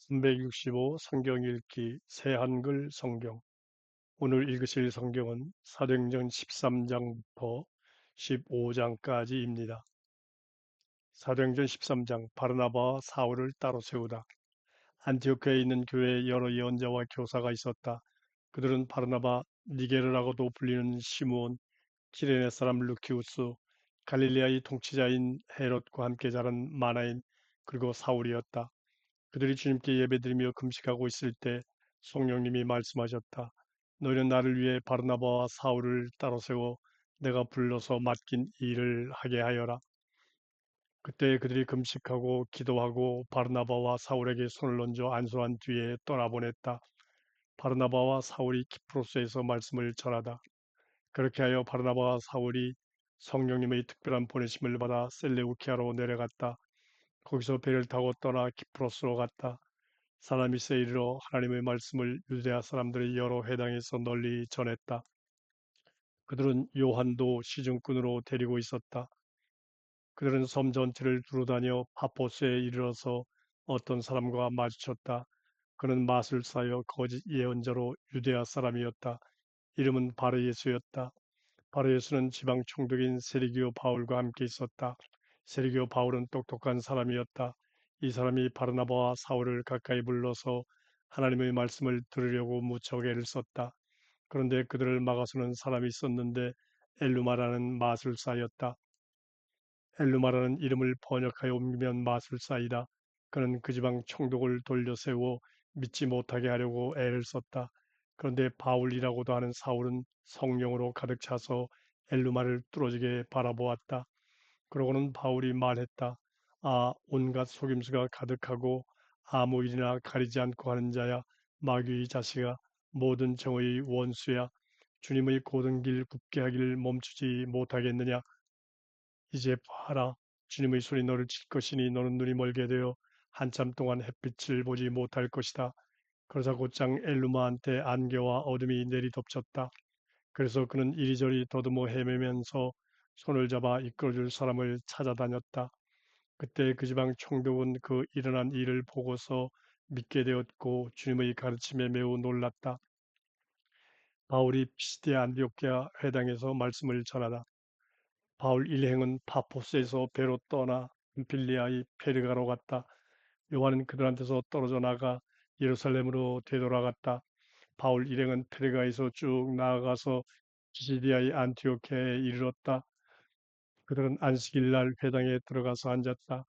365 성경 읽기 새 한글 성경. 오늘 읽으실 성경은 사도행전 13장부터 15장까지입니다. 사도행전 13장. 바르나바와 사울을 따로 세우다. 안티오키아에 있는 교회에 여러 예언자와 교사가 있었다. 그들은 바르나바, 니게르라고도 불리는 시므온, 키레네 사람 루키우스, 갈릴리아의 통치자인 헤롯과 함께 자란 마나인, 그리고 사울이었다. 그들이 주님께 예배드리며 금식하고 있을 때 성령님이 말씀하셨다. 너희는 나를 위해 바르나바와 사울을 따로 세워 내가 불러서 맡긴 일을 하게 하여라. 그때 그들이 금식하고 기도하고 바르나바와 사울에게 손을 얹어 안수한 뒤에 떠나보냈다. 바르나바와 사울이 키프로스에서 말씀을 전하다. 그렇게 하여 바르나바와 사울이 성령님의 특별한 보내심을 받아 셀레우키아로 내려갔다. 거기서 배를 타고 떠나 키프로스로 갔다. 사라미스에 이르러 하나님의 말씀을 유대아 사람들의 여러 회당에서 널리 전했다. 그들은 요한도 시중꾼으로 데리고 있었다. 그들은 섬 전체를 두루다녀 파포스에 이르러서 어떤 사람과 마주쳤다. 그는 마술사여 거짓 예언자로 유대아 사람이었다. 이름은 바르예수였다. 바르예수는 지방 총독인 세리기오 바울과 함께 있었다. 세리기오 바울은 똑똑한 사람이었다. 이 사람이 바르나바와 사울을 가까이 불러서 하나님의 말씀을 들으려고 무척 애를 썼다. 그런데 그들을 막아서는 사람이 있었는데 엘루마라는 마술사였다. 엘루마라는 이름을 번역하여 옮기면 마술사이다. 그는 그 지방 총독을 돌려 세워 믿지 못하게 하려고 애를 썼다. 그런데 바울이라고도 하는 사울은 성령으로 가득 차서 엘루마를 뚫어지게 바라보았다. 그러고는 바울이 말했다. 아, 온갖 속임수가 가득하고 아무 일이나 가리지 않고 하는 자야. 마귀의 자식아, 모든 정의의 원수야. 주님의 고든 길 굳게 하기를 멈추지 못하겠느냐. 이제 봐라. 주님의 손이 너를 칠 것이니 너는 눈이 멀게 되어 한참 동안 햇빛을 보지 못할 것이다. 그러자 곧장 엘루마한테 안개와 어둠이 내리덮쳤다. 그래서 그는 이리저리 더듬어 헤매면서 손을 잡아 이끌어줄 사람을 찾아다녔다. 그때 그 지방 총독은 그 일어난 일을 보고서 믿게 되었고 주님의 가르침에 매우 놀랐다. 바울이 피시디아 안디옥야 회당에서 말씀을 전하다. 바울 일행은 파포스에서 배로 떠나 빌리아의 페르가로 갔다. 요한은 그들한테서 떨어져 나가 예루살렘으로 되돌아갔다. 바울 일행은 페르가에서 쭉 나아가서 피시디아의 안티오키아에 이르렀다. 그들은 안식일 날 회당에 들어가서 앉았다.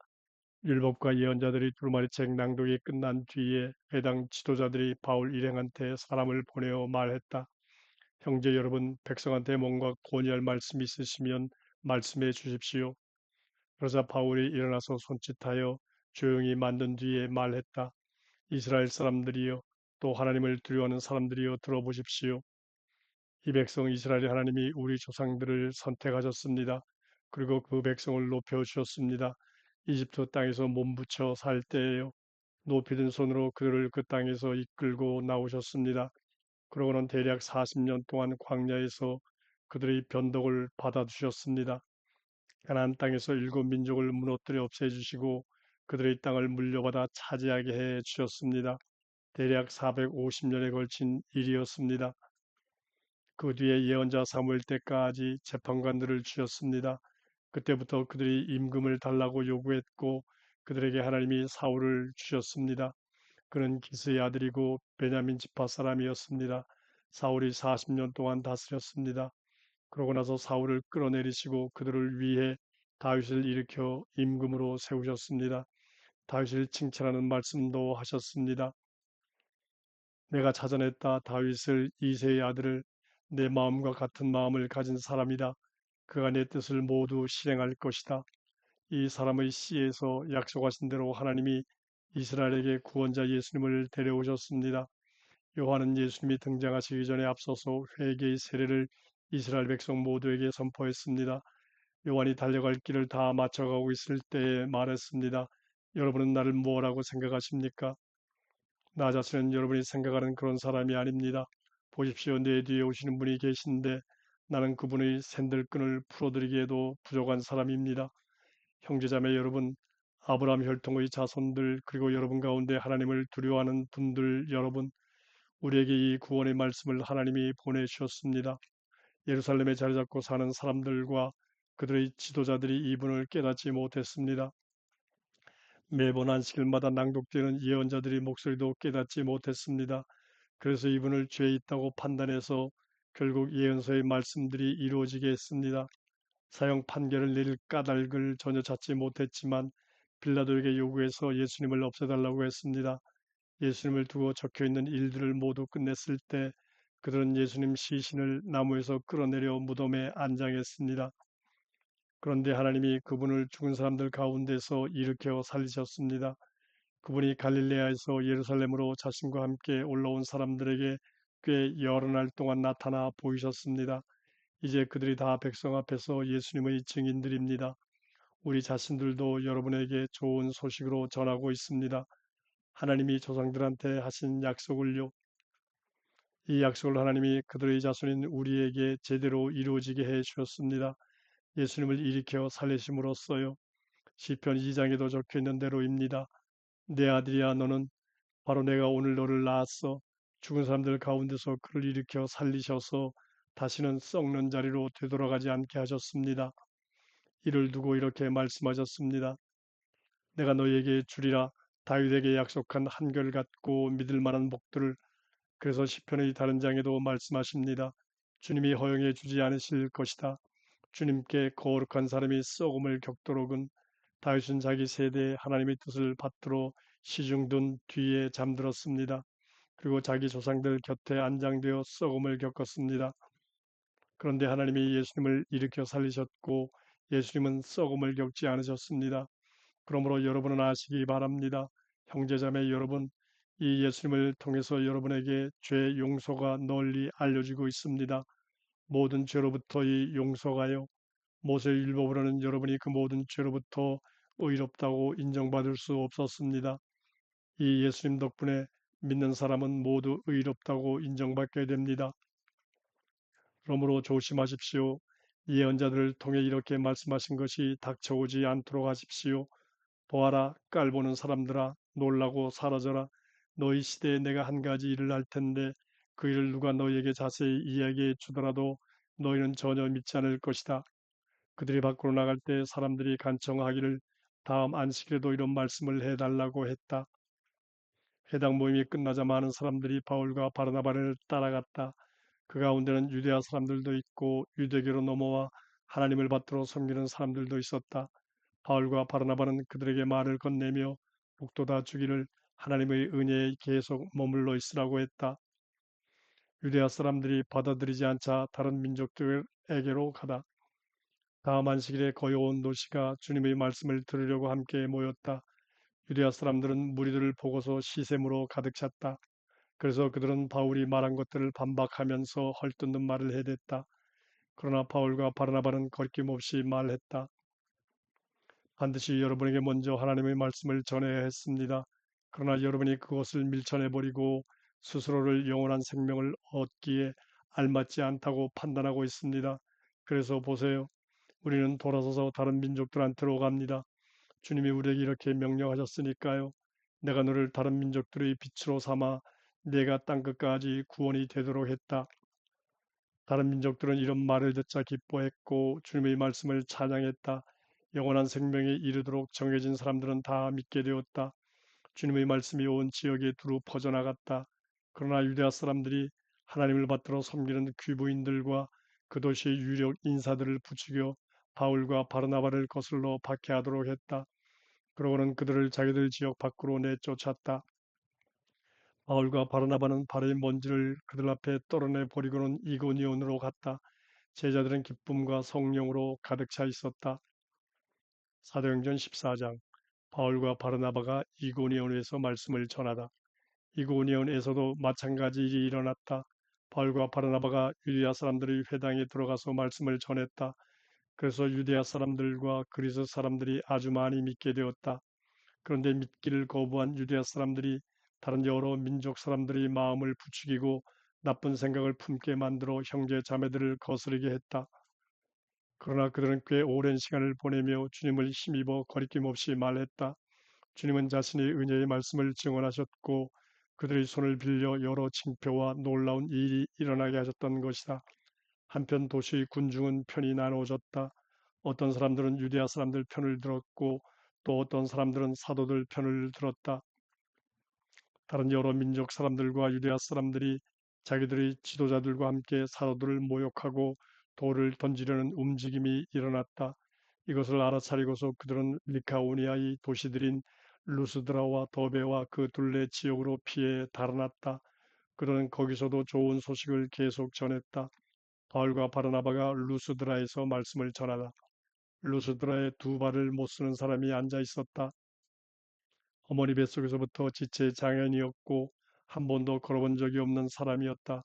율법과 예언자들이 두루마리책 낭독이 끝난 뒤에 회당 지도자들이 바울 일행한테 사람을 보내어 말했다. 형제 여러분, 백성한테 뭔가 권유할 말씀이 있으시면 말씀해 주십시오. 그러자 바울이 일어나서 손짓하여 조용히 만든 뒤에 말했다. 이스라엘 사람들이여, 또 하나님을 두려워하는 사람들이여 들어보십시오. 이 백성 이스라엘 하나님이 우리 조상들을 선택하셨습니다. 그리고 그 백성을 높여 주셨습니다. 이집트 땅에서 몸부쳐 살 때에요. 높이 든 손으로 그들을 그 땅에서 이끌고 나오셨습니다. 그러고는 대략 40년 동안 광야에서 그들의 변덕을 받아주셨습니다. 가나안 땅에서 일곱 민족을 무너뜨려 없애주시고 그들의 땅을 물려받아 차지하게 해 주셨습니다. 대략 450년에 걸친 일이었습니다. 그 뒤에 예언자 사무엘 때까지 재판관들을 주셨습니다. 그때부터 그들이 임금을 달라고 요구했고 그들에게 하나님이 사울을 주셨습니다. 그는 기스의 아들이고 베냐민 지파 사람이었습니다. 사울이 40년 동안 다스렸습니다. 그러고 나서 사울을 끌어내리시고 그들을 위해 다윗을 일으켜 임금으로 세우셨습니다. 다윗을 칭찬하는 말씀도 하셨습니다. 내가 찾아냈다 다윗을 이새의 아들을 내 마음과 같은 마음을 가진 사람이다. 그가 내 뜻을 모두 실행할 것이다. 이 사람의 씨에서 약속하신 대로 하나님이 이스라엘에게 구원자 예수님을 데려오셨습니다. 요한은 예수님이 등장하시기 전에 앞서서 회개의 세례를 이스라엘 백성 모두에게 선포했습니다. 요한이 달려갈 길을 다 맞춰가고 있을 때에 말했습니다. 여러분은 나를 뭐라고 생각하십니까? 나 자신은 여러분이 생각하는 그런 사람이 아닙니다. 보십시오. 내 뒤에 오시는 분이 계신데 나는 그분의 샌들끈을 풀어드리기에도 부족한 사람입니다. 형제자매 여러분, 아브라함 혈통의 자손들 그리고 여러분 가운데 하나님을 두려워하는 분들 여러분, 우리에게 이 구원의 말씀을 하나님이 보내주셨습니다. 예루살렘에 자리 잡고 사는 사람들과 그들의 지도자들이 이분을 깨닫지 못했습니다. 매번 안식일마다 낭독되는 예언자들의 목소리도 깨닫지 못했습니다. 그래서 이분을 죄 있다고 판단해서 결국 예언서의 말씀들이 이루어지게 했습니다. 사형 판결을 내릴 까닭을 전혀 찾지 못했지만 빌라도에게 요구해서 예수님을 없애달라고 했습니다. 예수님을 두고 적혀있는 일들을 모두 끝냈을 때 그들은 예수님 시신을 나무에서 끌어내려 무덤에 안장했습니다. 그런데 하나님이 그분을 죽은 사람들 가운데서 일으켜 살리셨습니다. 그분이 갈릴레아에서 예루살렘으로 자신과 함께 올라온 사람들에게 꽤 여러 날 동안 나타나 보이셨습니다. 이제 그들이 다 백성 앞에서 예수님의 증인들입니다. 우리 자신들도 여러분에게 좋은 소식으로 전하고 있습니다. 하나님이 조상들한테 하신 약속을요. 이 약속을 하나님이 그들의 자손인 우리에게 제대로 이루어지게 해 주셨습니다. 예수님을 일으켜 살리심으로써요. 시편 2장에도 적혀 있는 대로입니다. 내 아들이야 너는 바로 내가 오늘 너를 낳았어. 죽은 사람들 가운데서 그를 일으켜 살리셔서 다시는 썩는 자리로 되돌아가지 않게 하셨습니다. 이를 두고 이렇게 말씀하셨습니다. 내가 너에게 주리라. 다윗에게 약속한 한결같고 믿을 만한 복들을. 그래서 시편의 다른 장에도 말씀하십니다. 주님이 허용해 주지 않으실 것이다. 주님께 거룩한 사람이 썩음을 겪도록은 다윗은 자기 세대에 하나님의 뜻을 받들어 시중둔 뒤에 잠들었습니다. 그리고 자기 조상들 곁에 안장되어 썩음을 겪었습니다. 그런데 하나님이 예수님을 일으켜 살리셨고 예수님은 썩음을 겪지 않으셨습니다. 그러므로 여러분은 아시기 바랍니다. 형제자매 여러분, 이 예수님을 통해서 여러분에게 죄 용서가 널리 알려지고 있습니다. 모든 죄로부터의 용서가요. 모세율법으로는 여러분이 그 모든 죄로부터 의롭다고 인정받을 수 없었습니다. 이 예수님 덕분에 믿는 사람은 모두 의롭다고 인정받게 됩니다. 그러므로 조심하십시오. 예언자들을 통해 이렇게 말씀하신 것이 닥쳐오지 않도록 하십시오. 보아라, 깔보는 사람들아, 놀라고 사라져라. 너희 시대에 내가 한 가지 일을 할 텐데 그 일을 누가 너희에게 자세히 이야기해 주더라도 너희는 전혀 믿지 않을 것이다. 그들이 밖으로 나갈 때 사람들이 간청하기를 다음 안식일에도 이런 말씀을 해달라고 했다. 해당 모임이 끝나자 많은 사람들이 바울과 바르나바를 따라갔다. 그 가운데는 유대아 사람들도 있고 유대교로 넘어와 하나님을 받들어 섬기는 사람들도 있었다. 바울과 바르나바는 그들에게 말을 건네며 북돋아 주기를 하나님의 은혜에 계속 머물러 있으라고 했다. 유대아 사람들이 받아들이지 않자 다른 민족들에게로 가다. 다음 안식일에 거의 온 도시가 주님의 말씀을 들으려고 함께 모였다. 유대아 사람들은 무리들을 보고서 시샘으로 가득 찼다. 그래서 그들은 바울이 말한 것들을 반박하면서 헐뜯는 말을 해댔다. 그러나 바울과 바르나바는 거리낌없이 말했다. 반드시 여러분에게 먼저 하나님의 말씀을 전해야 했습니다. 그러나 여러분이 그것을 밀쳐내버리고 스스로를 영원한 생명을 얻기에 알맞지 않다고 판단하고 있습니다. 그래서 보세요. 우리는 돌아서서 다른 민족들한테로 갑니다. 주님이 우리에게 이렇게 명령하셨으니까요. 내가 너를 다른 민족들의 빛으로 삼아 내가 땅끝까지 구원이 되도록 했다. 다른 민족들은 이런 말을 듣자 기뻐했고 주님의 말씀을 찬양했다. 영원한 생명에 이르도록 정해진 사람들은 다 믿게 되었다. 주님의 말씀이 온 지역에 두루 퍼져나갔다. 그러나 유대아 사람들이 하나님을 받들어 섬기는 귀부인들과 그 도시의 유력 인사들을 부추겨 바울과 바르나바를 거슬러 박해하도록 했다. 그러고는 그들을 자기들 지역 밖으로 내쫓았다. 바울과 바르나바는 발의 먼지를 그들 앞에 떨어내 버리고는 이고니온으로 갔다. 제자들은 기쁨과 성령으로 가득 차 있었다. 사도행전 14장. 바울과 바르나바가 이고니온에서 말씀을 전하다. 이고니온에서도 마찬가지 일이 일어났다. 바울과 바르나바가 유대아 사람들의 회당에 들어가서 말씀을 전했다. 그래서 유대아 사람들과 그리스 사람들이 아주 많이 믿게 되었다. 그런데 믿기를 거부한 유대아 사람들이 다른 여러 민족 사람들이 마음을 부추기고 나쁜 생각을 품게 만들어 형제 자매들을 거스르게 했다. 그러나 그들은 꽤 오랜 시간을 보내며 주님을 힘입어 거리낌 없이 말했다. 주님은 자신의 은혜의 말씀을 증언하셨고 그들의 손을 빌려 여러 징표와 놀라운 일이 일어나게 하셨던 것이다. 한편 도시의 군중은 편이 나누어졌다. 어떤 사람들은 유대아 사람들 편을 들었고 또 어떤 사람들은 사도들 편을 들었다. 다른 여러 민족 사람들과 유대아 사람들이 자기들의 지도자들과 함께 사도들을 모욕하고 돌을 던지려는 움직임이 일어났다. 이것을 알아차리고서 그들은 리카오니아의 도시들인 루스드라와 더베와 그 둘레 지역으로 피해 달아났다. 그들은 거기서도 좋은 소식을 계속 전했다. 바울과 바르나바가 루스드라에서 말씀을 전하다. 루스드라에 두 발을 못 쓰는 사람이 앉아 있었다. 어머니 뱃속에서부터 지체 장애인이었고 한 번도 걸어본 적이 없는 사람이었다.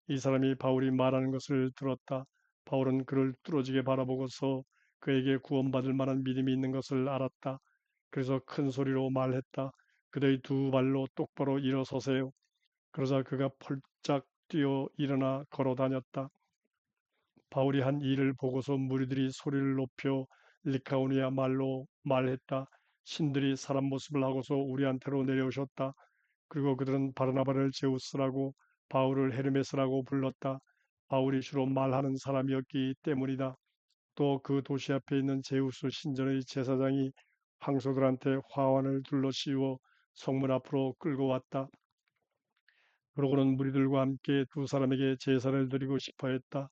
이 사람이 바울이 말하는 것을 들었다. 바울은 그를 뚫어지게 바라보고서 그에게 구원받을 만한 믿음이 있는 것을 알았다. 그래서 큰 소리로 말했다. 그대의 두 발로 똑바로 일어서세요. 그러자 그가 펄짝 뛰어 일어나 걸어 다녔다. 바울이 한 일을 보고서 무리들이 소리를 높여 리카오니아 말로 말했다. 신들이 사람 모습을 하고서 우리한테로 내려오셨다. 그리고 그들은 바르나바를 제우스라고 바울을 헤르메스라고 불렀다. 바울이 주로 말하는 사람이었기 때문이다. 또 그 도시 앞에 있는 제우스 신전의 제사장이 황소들한테 화환을 둘러 씌워 성문 앞으로 끌고 왔다. 그러고는 무리들과 함께 두 사람에게 제사를 드리고 싶어 했다.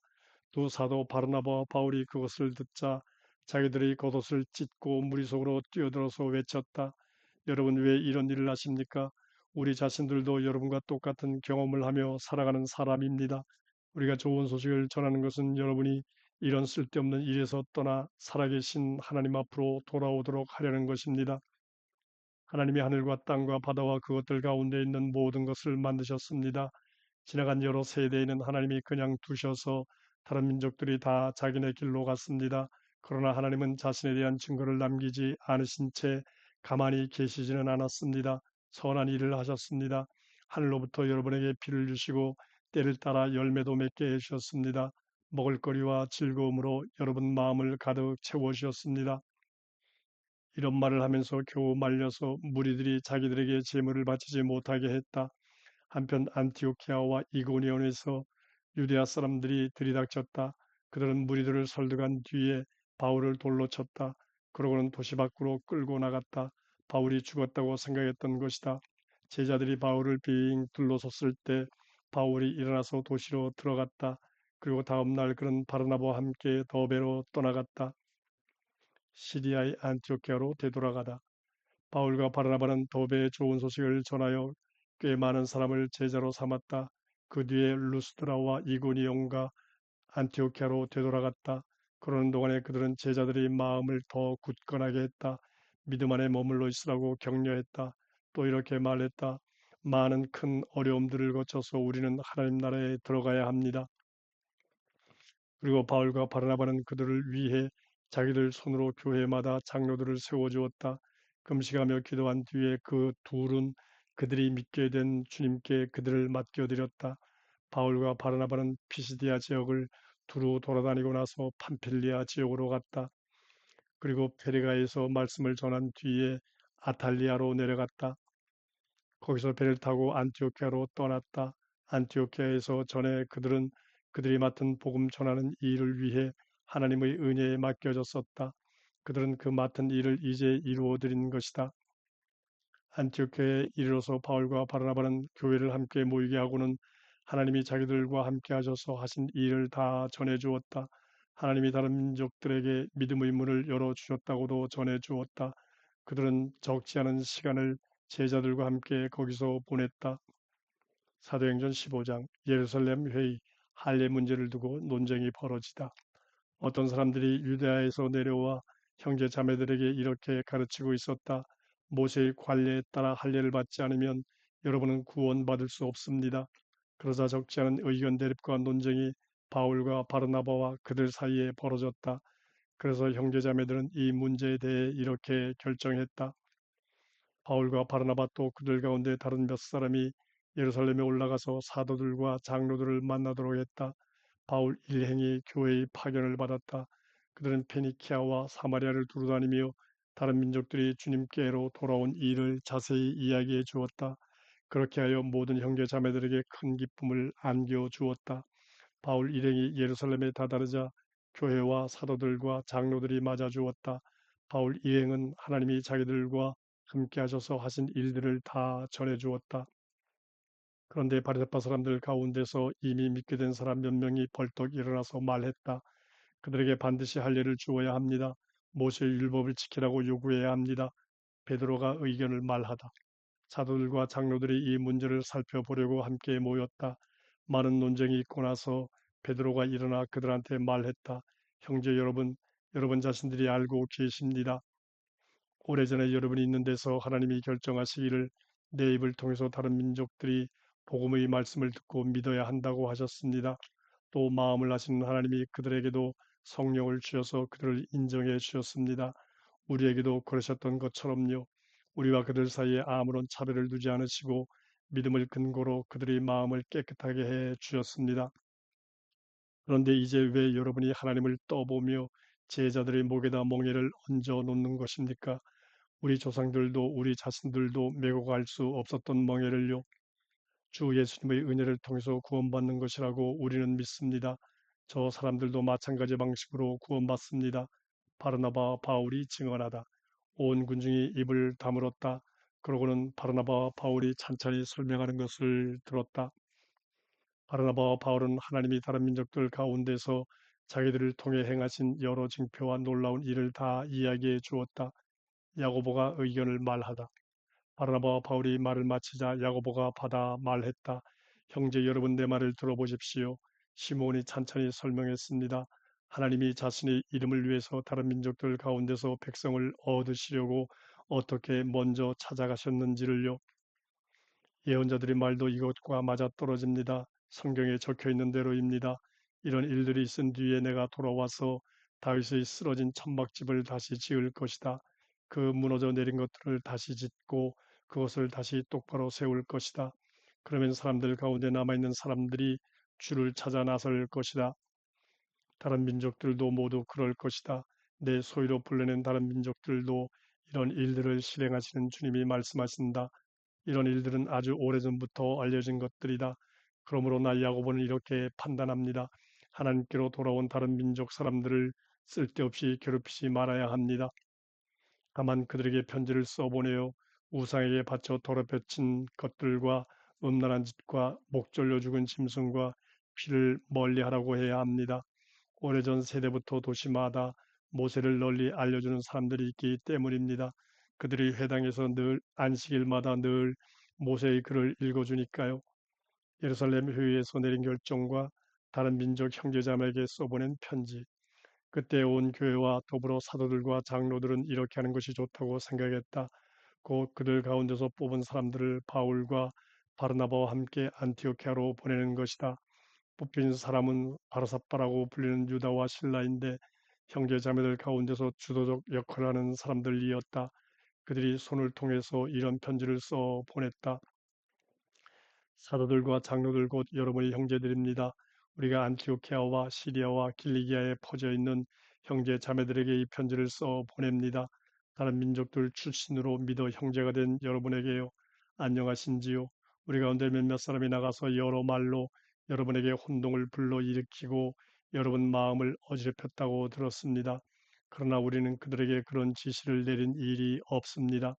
두 사도 바르나바와 바울이 그것을 듣자 자기들의 겉옷을 찢고 무리 속으로 뛰어들어서 외쳤다. 여러분 왜 이런 일을 하십니까? 우리 자신들도 여러분과 똑같은 경험을 하며 살아가는 사람입니다. 우리가 좋은 소식을 전하는 것은 여러분이 이런 쓸데없는 일에서 떠나 살아계신 하나님 앞으로 돌아오도록 하려는 것입니다. 하나님이 하늘과 땅과 바다와 그것들 가운데 있는 모든 것을 만드셨습니다. 지나간 여러 세대에는 하나님이 그냥 두셔서 다른 민족들이 다 자기네 길로 갔습니다. 그러나 하나님은 자신에 대한 증거를 남기지 않으신 채 가만히 계시지는 않았습니다. 선한 일을 하셨습니다. 하늘로부터 여러분에게 비를 주시고 때를 따라 열매도 맺게 해주셨습니다. 먹을거리와 즐거움으로 여러분 마음을 가득 채워주셨습니다. 이런 말을 하면서 겨우 말려서 무리들이 자기들에게 제물을 바치지 못하게 했다. 한편 안티오키아와 이고니온에서 유대아 사람들이 들이닥쳤다. 그들은 무리들을 설득한 뒤에 바울을 돌로 쳤다. 그러고는 도시 밖으로 끌고 나갔다. 바울이 죽었다고 생각했던 것이다. 제자들이 바울을 빙 둘러섰을 때 바울이 일어나서 도시로 들어갔다. 그리고 다음 날 그는 바르나바와 함께 더베로 떠나갔다. 시리아의 안티오키아로 되돌아가다. 바울과 바르나바는 더베의 좋은 소식을 전하여 꽤 많은 사람을 제자로 삼았다. 그 뒤에 루스드라와 이고니온과 안티오키아로 되돌아갔다. 그러는 동안에 그들은 제자들의 마음을 더 굳건하게 했다. 믿음 안에 머물러 있으라고 격려했다. 또 이렇게 말했다. 많은 큰 어려움들을 거쳐서 우리는 하나님 나라에 들어가야 합니다. 그리고 바울과 바르나바는 그들을 위해 자기들 손으로 교회마다 장로들을 세워주었다. 금식하며 기도한 뒤에 그 둘은 그들이 믿게 된 주님께 그들을 맡겨드렸다. 바울과 바르나바는 피시디아 지역을 두루 돌아다니고 나서 팜필리아 지역으로 갔다. 그리고 페르가에서 말씀을 전한 뒤에 아탈리아로 내려갔다. 거기서 배를 타고 안티오키아로 떠났다. 안티오키아에서 전에 그들은 그들이 맡은 복음 전하는 일을 위해 하나님의 은혜에 맡겨졌었다. 그들은 그 맡은 일을 이제 이루어드린 것이다. 안티오키아에 이르러서 바울과 바르나바는 교회를 함께 모이게 하고는 하나님이 자기들과 함께 하셔서 하신 일을 다 전해 주었다. 하나님이 다른 민족들에게 믿음의 문을 열어 주셨다고도 전해 주었다. 그들은 적지 않은 시간을 제자들과 함께 거기서 보냈다. 사도행전 15장 예루살렘 회의 할례 문제를 두고 논쟁이 벌어지다. 어떤 사람들이 유대아에서 내려와 형제 자매들에게 이렇게 가르치고 있었다. 모세의 관례에 따라 할례를 받지 않으면 여러분은 구원받을 수 없습니다. 그러자 적지 않은 의견 대립과 논쟁이 바울과 바르나바와 그들 사이에 벌어졌다. 그래서 형제 자매들은 이 문제에 대해 이렇게 결정했다. 바울과 바르나바 또 그들 가운데 다른 몇 사람이 예루살렘에 올라가서 사도들과 장로들을 만나도록 했다. 바울 일행이 교회의 파견을 받았다. 그들은 페니키아와 사마리아를 두루다니며 다른 민족들이 주님께로 돌아온 일을 자세히 이야기해 주었다. 그렇게 하여 모든 형제 자매들에게 큰 기쁨을 안겨 주었다. 바울 일행이 예루살렘에 다다르자 교회와 사도들과 장로들이 맞아 주었다. 바울 일행은 하나님이 자기들과 함께 하셔서 하신 일들을 다 전해 주었다. 그런데 바리새파 사람들 가운데서 이미 믿게 된 사람 몇 명이 벌떡 일어나서 말했다. 그들에게 반드시 할 일을 주어야 합니다. 모세의 율법을 지키라고 요구해야 합니다. 베드로가 의견을 말하다. 사도들과 장로들이 이 문제를 살펴보려고 함께 모였다. 많은 논쟁이 있고 나서 베드로가 일어나 그들한테 말했다. 형제 여러분, 여러분 자신들이 알고 계십니다. 오래전에 여러분이 있는 데서 하나님이 결정하시기를 내 입을 통해서 다른 민족들이 복음의 말씀을 듣고 믿어야 한다고 하셨습니다. 또 마음을 아시는 하나님이 그들에게도 성령을 주셔서 그들을 인정해 주셨습니다. 우리에게도 그러셨던 것처럼요. 우리와 그들 사이에 아무런 차별을 두지 않으시고 믿음을 근거로 그들의 마음을 깨끗하게 해 주셨습니다. 그런데 이제 왜 여러분이 하나님을 떠보며 제자들의 목에다 멍에를 얹어 놓는 것입니까? 우리 조상들도 우리 자신들도 메고 갈 수 없었던 멍에를요. 주 예수님의 은혜를 통해서 구원받는 것이라고 우리는 믿습니다. 저 사람들도 마찬가지 방식으로 구원받습니다. 바르나바와 바울이 증언하다. 온 군중이 입을 다물었다. 그러고는 바르나바와 바울이 찬찬히 설명하는 것을 들었다. 바르나바와 바울은 하나님이 다른 민족들 가운데서 자기들을 통해 행하신 여러 징표와 놀라운 일을 다 이야기해 주었다. 야고보가 의견을 말하다. 바르나바와 바울이 말을 마치자 야고보가 받아 말했다. 형제 여러분 내 말을 들어보십시오. 시몬이 찬찬히 설명했습니다. 하나님이 자신의 이름을 위해서 다른 민족들 가운데서 백성을 얻으시려고 어떻게 먼저 찾아가셨는지를요. 예언자들의 말도 이것과 맞아떨어집니다. 성경에 적혀 있는 대로입니다. 이런 일들이 있은 뒤에 내가 돌아와서 다윗의 쓰러진 천막집을 다시 지을 것이다. 그 무너져 내린 것들을 다시 짓고 그것을 다시 똑바로 세울 것이다. 그러면 사람들 가운데 남아있는 사람들이 주를 찾아 나설 것이다. 다른 민족들도 모두 그럴 것이다. 내 소유로 불러낸 다른 민족들도 이런 일들을 실행하시는 주님이 말씀하신다. 이런 일들은 아주 오래전부터 알려진 것들이다. 그러므로 나 야고보는 이렇게 판단합니다. 하나님께로 돌아온 다른 민족 사람들을 쓸데없이 괴롭히지 말아야 합니다. 다만 그들에게 편지를 써보내어 우상에게 바쳐 더럽혀진 것들과 음란한 짓과 목졸려 죽은 짐승과 피를 멀리하라고 해야 합니다. 오래전 세대부터 도시마다 모세를 널리 알려주는 사람들이 있기 때문입니다. 그들이 회당에서 늘 안식일마다 늘 모세의 글을 읽어주니까요. 예루살렘 회의에서 내린 결정과 다른 민족 형제자매에게 써보낸 편지. 그때 온 교회와 더불어 사도들과 장로들은 이렇게 하는 것이 좋다고 생각했다. 곧 그들 가운데서 뽑은 사람들을 바울과 바르나바와 함께 안티오키아로 보내는 것이다. 뽑힌 사람은 바르사바라고 불리는 유다와 실라인데 형제 자매들 가운데서 주도적 역할을 하는 사람들이었다. 그들이 손을 통해서 이런 편지를 써 보냈다. 사도들과 장로들 곧 여러분의 형제들입니다. 우리가 안티오키아와 시리아와 길리기아에 퍼져 있는 형제 자매들에게 이 편지를 써 보냅니다. 다른 민족들 출신으로 믿어 형제가 된 여러분에게요. 안녕하신지요. 우리 가운데 몇몇 사람이 나가서 여러 말로 여러분에게 혼동을 불러일으키고 여러분 마음을 어지럽혔다고 들었습니다. 그러나 우리는 그들에게 그런 지시를 내린 일이 없습니다.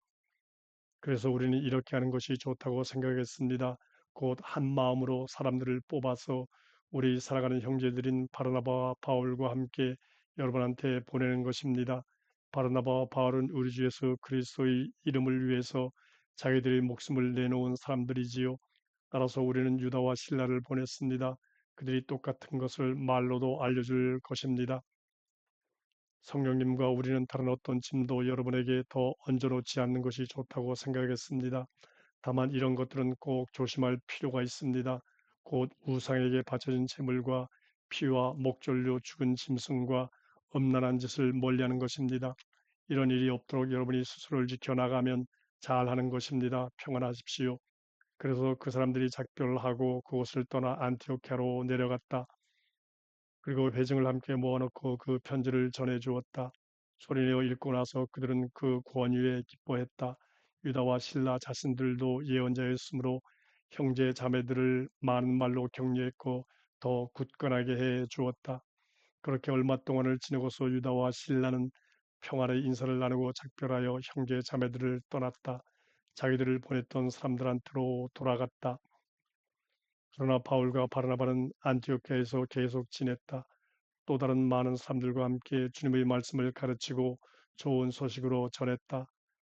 그래서 우리는 이렇게 하는 것이 좋다고 생각했습니다. 곧 한 마음으로 사람들을 뽑아서 우리 살아가는 형제들인 바르나바와 바울과 함께 여러분한테 보내는 것입니다. 바르나바와 바울은 우리 주 예수 그리스도의 이름을 위해서 자기들의 목숨을 내놓은 사람들이지요. 따라서 우리는 유다와 신라를 보냈습니다. 그들이 똑같은 것을 말로도 알려줄 것입니다. 성령님과 우리는 다른 어떤 짐도 여러분에게 더 얹어놓지 않는 것이 좋다고 생각했습니다. 다만 이런 것들은 꼭 조심할 필요가 있습니다. 곧 우상에게 바쳐진 재물과 피와 목졸려 죽은 짐승과 음란한 짓을 멀리하는 것입니다. 이런 일이 없도록 여러분이 스스로를 지켜나가면 잘하는 것입니다. 평안하십시오. 그래서 그 사람들이 작별하고 그곳을 떠나 안티오키아로 내려갔다. 그리고 회중을 함께 모아놓고 그 편지를 전해 주었다. 소리내어 읽고 나서 그들은 그 권위에 기뻐했다. 유다와 실라 자신들도 예언자였으므로 형제 자매들을 많은 말로 격려했고 더 굳건하게 해 주었다. 그렇게 얼마 동안을 지내고서 유다와 신라는 평안의 인사를 나누고 작별하여 형제 자매들을 떠났다. 자기들을 보냈던 사람들한테로 돌아갔다. 그러나 바울과 바르나바는 안티오키아에서 계속 지냈다. 또 다른 많은 사람들과 함께 주님의 말씀을 가르치고 좋은 소식으로 전했다.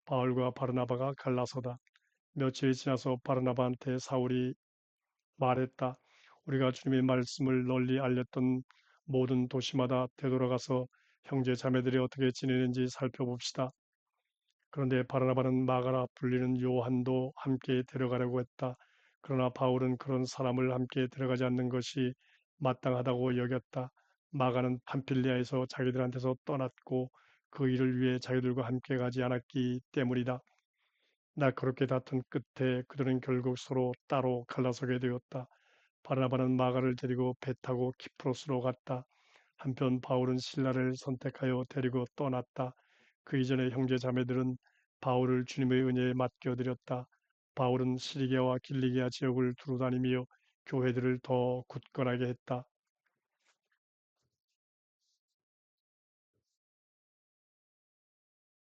바울과 바르나바가 갈라서다. 며칠이 지나서 바르나바한테 사울이 말했다. 우리가 주님의 말씀을 널리 알렸던 모든 도시마다 되돌아가서 형제 자매들이 어떻게 지내는지 살펴봅시다. 그런데 바르나바는 마가라 불리는 요한도 함께 데려가려고 했다. 그러나 바울은 그런 사람을 함께 데려가지 않는 것이 마땅하다고 여겼다. 마가는 판필리아에서 자기들한테서 떠났고 그 일을 위해 자기들과 함께 가지 않았기 때문이다. 날카롭게 다툰 끝에 그들은 결국 서로 따로 갈라서게 되었다. 바르나바는 마가를 데리고 배 타고 키프로스로 갔다. 한편 바울은 신라를 선택하여 데리고 떠났다. 그 이전에 형제 자매들은 바울을 주님의 은혜에 맡겨드렸다. 바울은 시리기아와 길리기아 지역을 두루다니며 교회들을 더 굳건하게 했다.